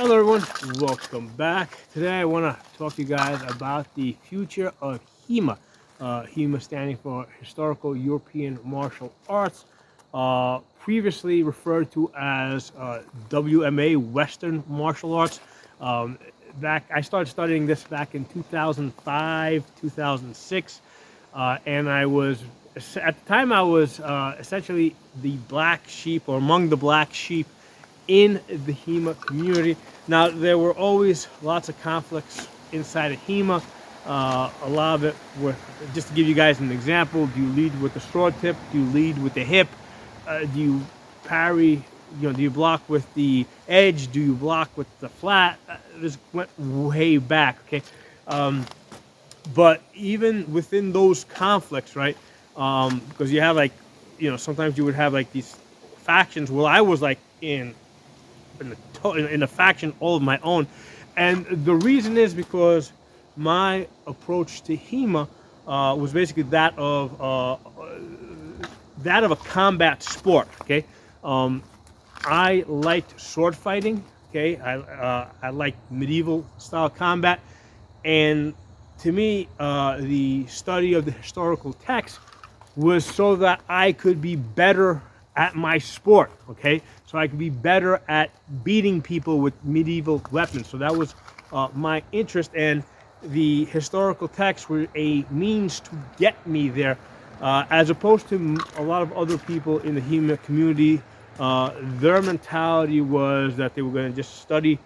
Hello everyone, welcome back. Today I want to talk to you guys about the future of HEMA. HEMA standing for Historical European Martial Arts, previously referred to as WMA, Western Martial Arts. Um, I started studying this back in 2005, 2006, and at the time I was essentially the black sheep or among the black sheep in the HEMA community. Now, there were always lots of conflicts inside of HEMA. A lot of it with, just to give you guys an example, do you lead with the sword tip? Do you lead with the hip? Do you parry? Do you block with the edge? Do you block with the flat? This went way back, okay? But even within those conflicts, right? Because you have sometimes you would have like these factions. Well, I was like in a faction all of my own, and the reason is because my approach to HEMA was basically that of a combat sport. Okay, I liked sword fighting. Okay, I liked medieval style combat, and to me, the study of the historical text was so that I could be better at my sport, okay? So I could be better at beating people with medieval weapons. So that was my interest, and the historical texts were a means to get me there, as opposed to a lot of other people in the HEMA community. Their mentality was that they were going to just study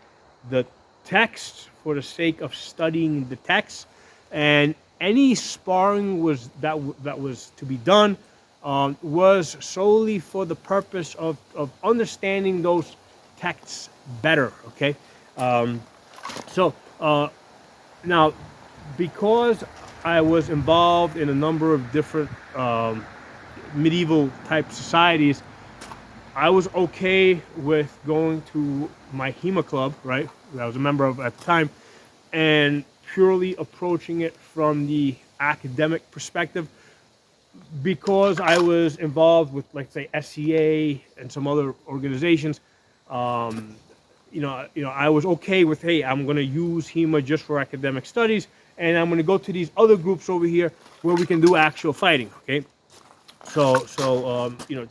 the text for the sake of studying the text, and any sparring that was to be done was solely for the purpose of understanding those texts better. Okay, so now, because I was involved in a number of different medieval type societies, I was okay with going to my HEMA club, right, that I was a member of at the time, and purely approaching it from the academic perspective, because I was involved with, like, say, SCA and some other organizations. I was okay with, hey, I'm going to use HEMA just for academic studies, and I'm going to go to these other groups over here where we can do actual fighting. Okay, so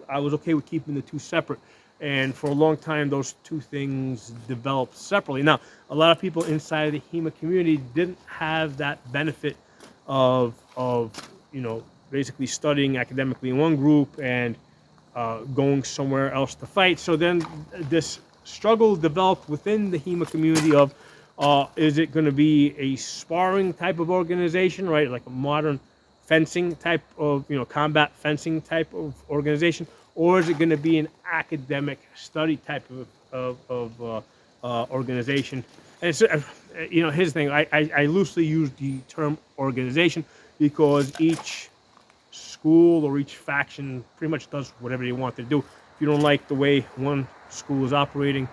I was okay with keeping the two separate, and for a long time those two things developed separately. Now, a lot of people inside the HEMA community didn't have that benefit of basically studying academically in one group and going somewhere else to fight. So then this struggle developed within the HEMA community of, is it going to be a sparring type of organization, right, like a modern fencing type of, combat fencing type of organization, or is it going to be an academic study type of organization? And so, here's the thing, I loosely use the term organization because each school or each faction pretty much does whatever they want to do. If you don't like the way one school is operating,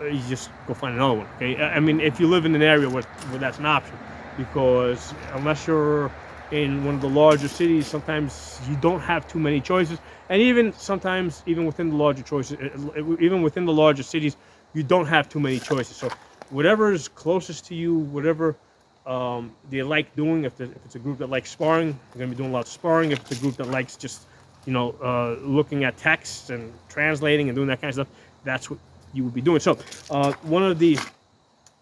you just go find another one. Okay, I mean, if you live in an area where that's an option, because unless you're in one of the larger cities, sometimes you don't have too many choices, and even sometimes, even within the larger choices, even within the larger cities, you don't have too many choices. So whatever is closest to you, whatever they like doing. If it's a group that likes sparring, they're going to be doing a lot of sparring. If it's a group that likes just, looking at texts and translating and doing that kind of stuff, that's what you would be doing. So one of the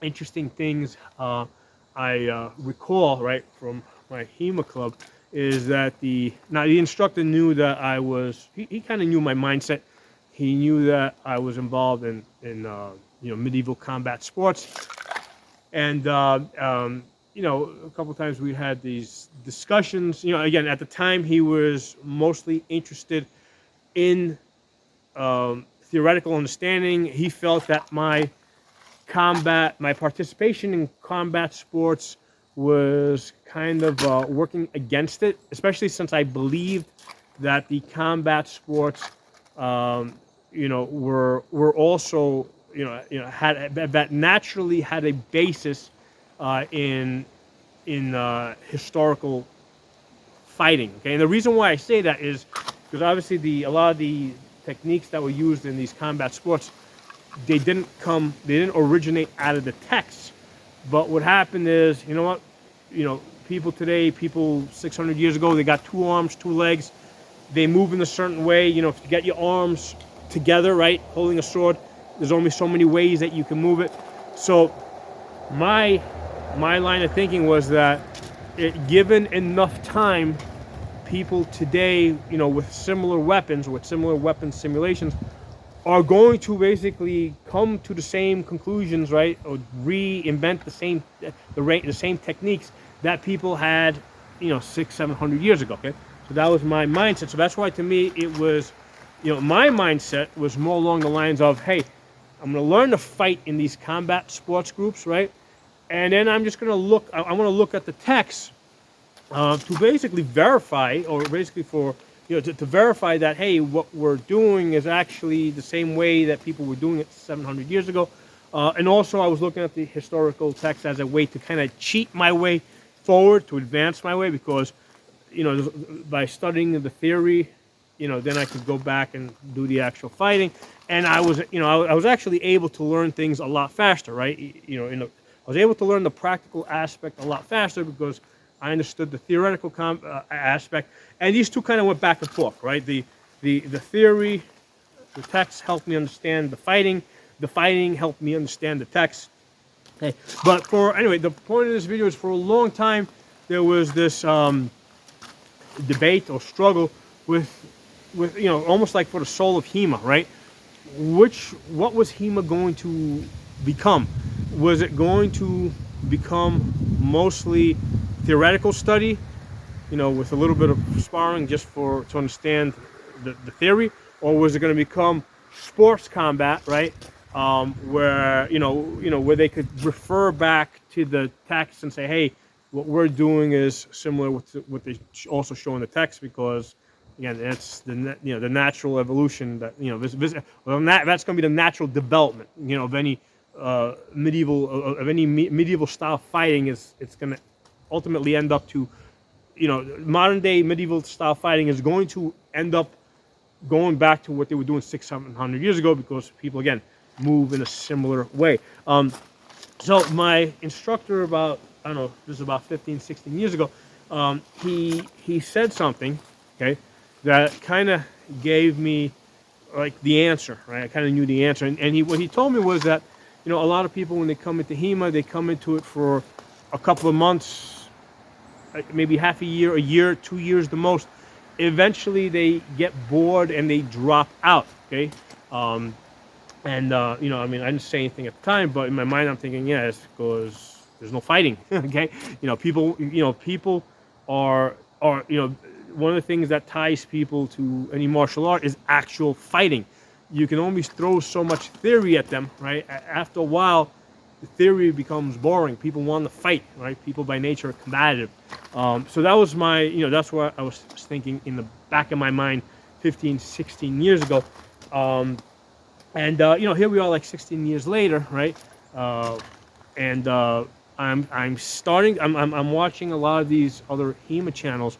interesting things I recall, right, from my HEMA club is that the instructor knew that he kind of knew my mindset. He knew that I was involved in medieval combat sports. And a couple of times we had these discussions. Again, at the time he was mostly interested in theoretical understanding. He felt that my participation in combat sports was kind of working against it, especially since I believed that the combat sports, were also, had that naturally had a basis in historical fighting. Okay, and the reason why I say that is because obviously a lot of the techniques that were used in these combat sports they didn't originate out of the text. But what happened is, you know what, people today, people 600 years ago, they got two arms, two legs, they move in a certain way. If you get your arms together, right, holding a sword, there's only so many ways that you can move it. So my line of thinking was that, given enough time, people today, with similar weapons, with similar weapon simulations, are going to basically come to the same conclusions, right, or reinvent the same techniques that people had, 600-700 years ago. Okay, so that was my mindset. So that's why, to me, it was, my mindset was more along the lines of, hey, I'm going to learn to fight in these combat sports groups, right, and then I'm just going to look. I want to look at the text to basically verify, or basically for to verify that, hey, what we're doing is actually the same way that people were doing it 700 years ago. And also, I was looking at the historical text as a way to kind of cheat my way forward, to advance my way, because by studying the theory, then I could go back and do the actual fighting. And I was actually able to learn things a lot faster, right? I was able to learn the practical aspect a lot faster because I understood the theoretical aspect, and these two kind of went back and forth, right? The theory, the text helped me understand the fighting helped me understand the text. Okay, but anyway, the point of this video is, for a long time there was this debate or struggle with almost like for the soul of HEMA, right? What was HEMA going to become? Was it going to become mostly theoretical study, with a little bit of sparring just to understand the theory, or was it going to become sports combat, right? Where where they could refer back to the text and say, hey, what we're doing is similar with what they also show in the text, because again, that's the natural evolution that that's going to be the natural development of any medieval style fighting. It's going to ultimately end up to, modern day medieval style fighting is going to end up going back to what they were doing 600-700 years ago, because people, again, move in a similar way. So my instructor, about, I don't know, this is about 15-16 years ago, he said something, okay, that kind of gave me like the answer, right? I kind of knew the answer, and what he told me was that, a lot of people, when they come into HEMA, they come into it for a couple of months, maybe half a year, 2 years the most. Eventually they get bored and they drop out, okay? I didn't say anything at the time, but in my mind I'm thinking, yeah, it's because there's no fighting, okay? People are one of the things that ties people to any martial art is actual fighting. You can only throw so much theory at them, right? After a while, the theory becomes boring. People want to fight, right? People by nature are combative. So that was that's what I was thinking in the back of my mind 15-16 years ago. Here we are, like 16 years later, right? I'm watching a lot of these other HEMA channels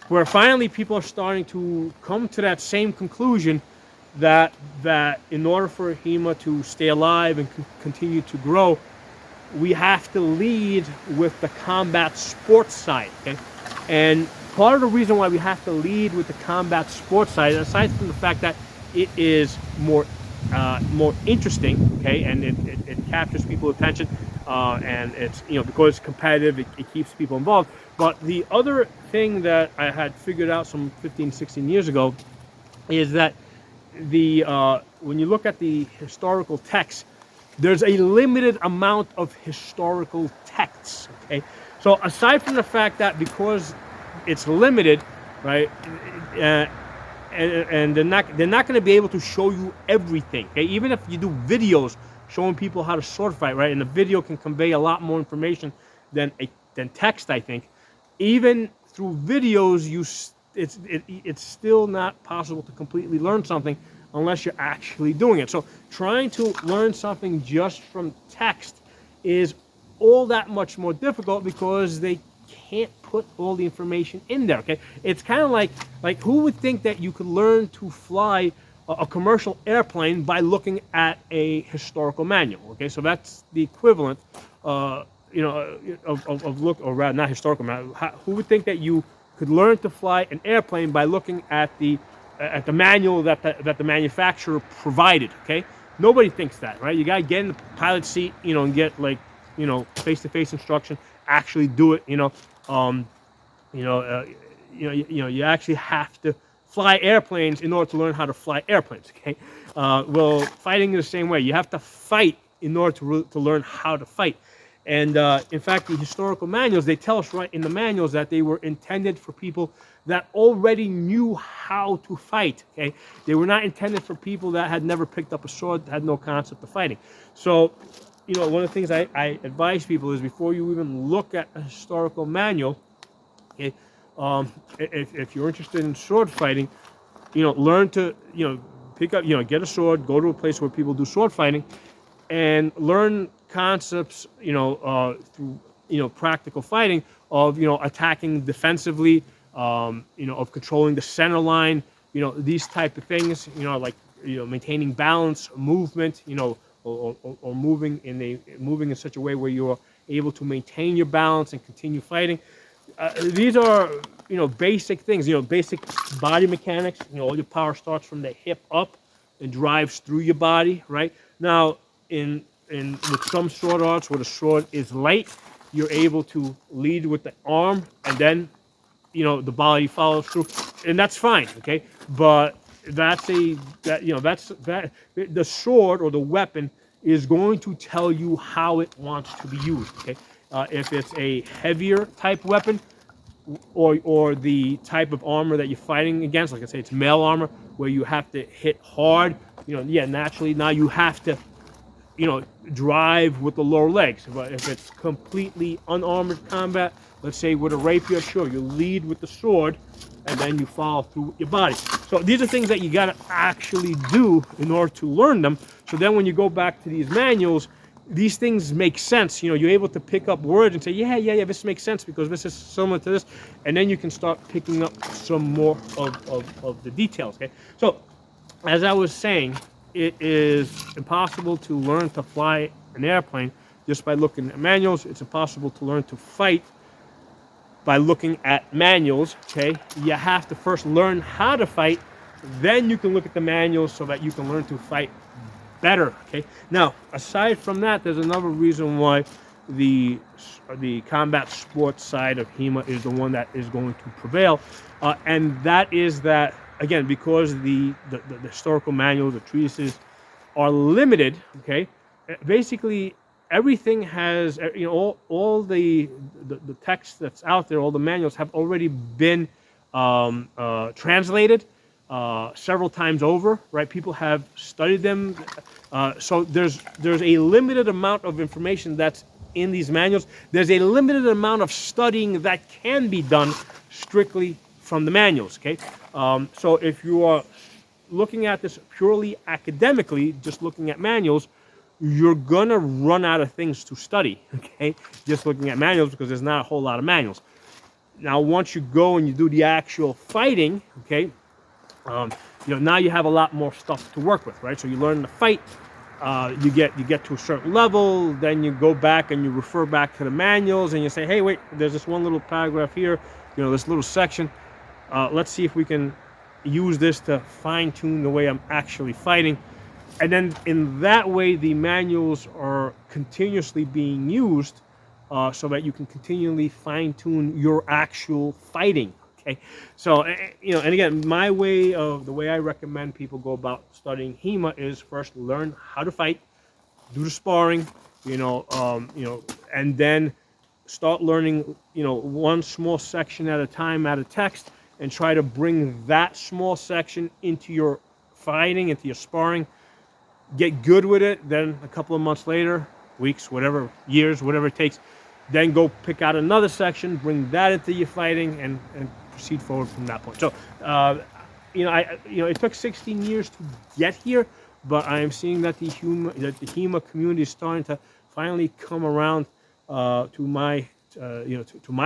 where finally people are starting to come to that same conclusion, that in order for HEMA to stay alive and continue to grow, we have to lead with the combat sports side, okay? And part of the reason why we have to lead with the combat sports side, aside from the fact that it is more interesting, okay, and it captures people's attention, and it's, because it's competitive, it keeps people involved. But the other thing that I had figured out some 15-16 years ago is that when you look at the historical text, there's a limited amount of historical texts, okay? So aside from the fact that because it's limited, right, and they're not going to be able to show you everything, okay? Even if you do videos showing people how to sword fight, right, and the video can convey a lot more information than text, I think. Even through videos, it's still not possible to completely learn something unless you're actually doing it. So trying to learn something just from text is all that much more difficult because they can't put all the information in there, okay? It's kind of like who would think that you could learn to fly a commercial airplane by looking at a historical manual. Okay, so that's the equivalent, of look, or rather not historical manual. Who would think that you could learn to fly an airplane by looking at the manual that the manufacturer provided? Okay, nobody thinks that, right? You gotta get in the pilot seat, and get like, face-to-face instruction. Actually do it, you know, uh, you actually have to fly airplanes in order to learn how to fly airplanes. Okay, well, fighting is the same way. You have to fight in order to learn how to fight. And in fact, the historical manuals, they tell us right in the manuals that they were intended for people that already knew how to fight. Okay, they were not intended for people that had never picked up a sword, had no concept of fighting. So, one of the things I advise people is, before you even look at a historical manual, okay, if you're interested in sword fighting, learn to, pick up, get a sword, go to a place where people do sword fighting, and learn concepts, through, practical fighting of, attacking defensively, of controlling the center line, these type of things, like, maintaining balance, movement, or moving in such a way where you're able to maintain your balance and continue fighting. These are, basic things, basic body mechanics. All your power starts from the hip up and drives through your body, right? Now, in with some sword arts where the sword is light, you're able to lead with the arm, and then, the body follows through, and that's fine, okay? But that's the sword or the weapon is going to tell you how it wants to be used, okay? If it's a heavier type weapon, or the type of armor that you're fighting against, like I say, it's mail armor where you have to hit hard, yeah, naturally now you have to, drive with the lower legs. But if it's completely unarmored combat, let's say with a rapier, sure, you lead with the sword and then you follow through with your body. So these are things that you got to actually do in order to learn them. So then when you go back to these manuals, these things make sense. You're able to pick up words and say, yeah, this makes sense because this is similar to this. And then you can start picking up some more of the details, okay? So as I was saying, it is impossible to learn to fly an airplane just by looking at manuals. It's impossible to learn to fight by looking at manuals, okay? You have to first learn how to fight, then you can look at the manuals so that you can learn to fight better, okay? Now, aside from that, there's another reason why the combat sports side of HEMA is the one that is going to prevail, and that is that, again, because the historical manuals, the treatises, are limited, okay? Basically, everything has, all the text that's out there, all the manuals have already been translated several times over, right? People have studied them, so there's a limited amount of information that's in these manuals. There's a limited amount of studying that can be done strictly from the manuals, okay? So if you are looking at this purely academically, just looking at manuals, you're gonna run out of things to study, okay? Just looking at manuals, because there's not a whole lot of manuals. Now, once you go and you do the actual fighting, okay, now you have a lot more stuff to work with, right? So you learn to fight, you get to a certain level, then you go back and you refer back to the manuals, and you say, hey, wait, there's this one little paragraph here, this little section. Let's see if we can use this to fine-tune the way I'm actually fighting. And then in that way, the manuals are continuously being used so that you can continually fine-tune your actual fighting, okay? So, and again, the way I recommend people go about studying HEMA is first learn how to fight, do the sparring, and then start learning, one small section at a time out of text, and try to bring that small section into your fighting, into your sparring. Get good with it, then a couple of months later, weeks, whatever, years, whatever it takes, then go pick out another section, bring that into your fighting, and proceed forward from that point. So, it took 16 years to get here, but I am seeing that the HEMA community is starting to finally come around to my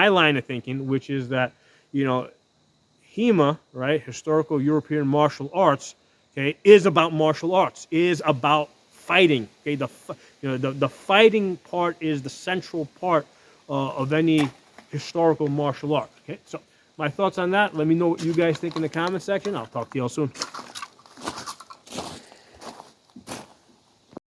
line of thinking, which is that, HEMA, right, historical European martial arts, okay, is about martial arts, is about fighting. Okay, the fighting part is the central part of any historical martial art. Okay, so my thoughts on that. Let me know what you guys think in the comment section. I'll talk to you all soon.